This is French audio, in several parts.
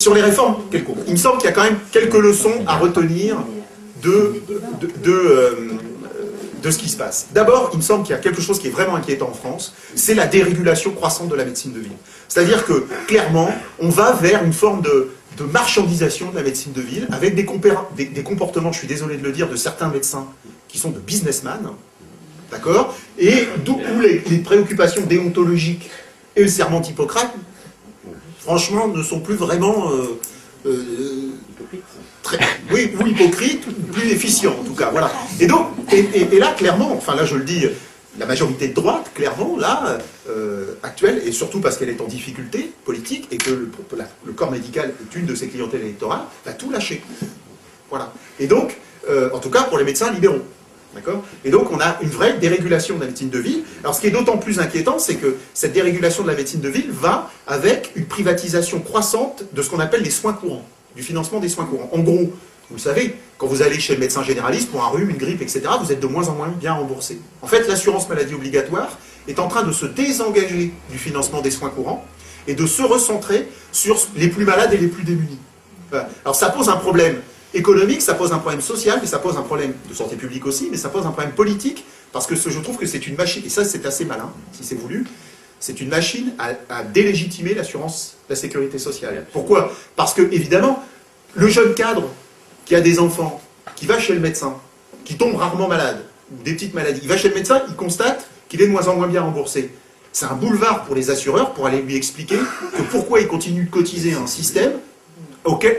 Sur les réformes, il me semble qu'il y a quand même quelques leçons à retenir de ce qui se passe. D'abord, il me semble qu'il y a quelque chose qui est vraiment inquiétant en France, c'est la dérégulation croissante de la médecine de ville. C'est-à-dire que, clairement, on va vers une forme de marchandisation de la médecine de ville, avec des comportements, je suis désolé de le dire, de certains médecins qui sont de businessmen, d'accord, et d'où les préoccupations déontologiques et le serment d'Hippocrate, franchement, ne sont plus vraiment oui, ou hypocrites, ou plus efficients en tout cas. Voilà. Et donc, et là, clairement, enfin là je le dis, la majorité de droite, clairement, là, actuelle, et surtout parce qu'elle est en difficulté politique, et que le corps médical est une de ses clientèles électorales, va tout lâcher. Voilà. Et donc, en tout cas pour les médecins libéraux. D'accord ? Et donc on a une vraie dérégulation de la médecine de ville. Alors ce qui est d'autant plus inquiétant, c'est que cette dérégulation de la médecine de ville va avec une privatisation croissante de ce qu'on appelle les soins courants, du financement des soins courants. En gros, vous le savez, quand vous allez chez le médecin généraliste pour un rhume, une grippe, etc., vous êtes de moins en moins bien remboursé. En fait, l'assurance maladie obligatoire est en train de se désengager du financement des soins courants et de se recentrer sur les plus malades et les plus démunis. Voilà. Alors ça pose un problème économique, ça pose un problème social, mais ça pose un problème de santé publique aussi, mais ça pose un problème politique, parce que je trouve que c'est une machine, et ça c'est assez malin, si c'est voulu, c'est une machine à délégitimer l'assurance, la sécurité sociale. Pourquoi? Parce que, évidemment, le jeune cadre qui a des enfants, qui va chez le médecin, qui tombe rarement malade, ou des petites maladies, il va chez le médecin, il constate qu'il est de moins en moins bien remboursé. C'est un boulevard pour les assureurs pour aller lui expliquer que pourquoi il continue de cotiser un système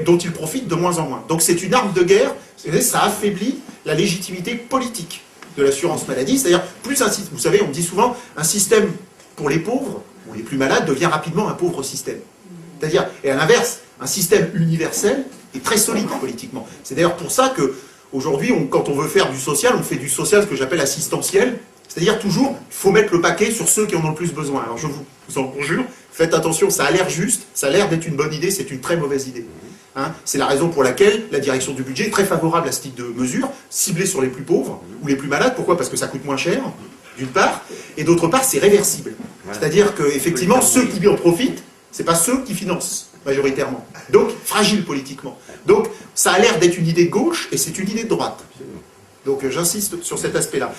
dont il profite de moins en moins. Donc c'est une arme de guerre, ça affaiblit la légitimité politique de l'assurance maladie, c'est-à-dire, vous savez, on dit souvent, un système pour les pauvres, ou les plus malades, devient rapidement un pauvre système. C'est-à-dire, et à l'inverse, un système universel est très solide politiquement. C'est d'ailleurs pour ça qu'aujourd'hui, quand on veut faire du social, on fait du social, ce que j'appelle assistentiel, c'est-à-dire toujours, il faut mettre le paquet sur ceux qui en ont le plus besoin. Alors je vous en conjure, faites attention, ça a l'air juste, ça a l'air d'être une bonne idée, c'est une très mauvaise idée. Hein, c'est la raison pour laquelle la direction du budget est très favorable à ce type de mesures, ciblées sur les plus pauvres ou les plus malades. Pourquoi? Parce que ça coûte moins cher, d'une part, et d'autre part, c'est réversible. C'est-à-dire qu'effectivement, ceux qui en profitent, c'est pas ceux qui financent, majoritairement. Donc, fragile politiquement. Donc, ça a l'air d'être une idée de gauche, et c'est une idée de droite. Donc, j'insiste sur cet aspect-là.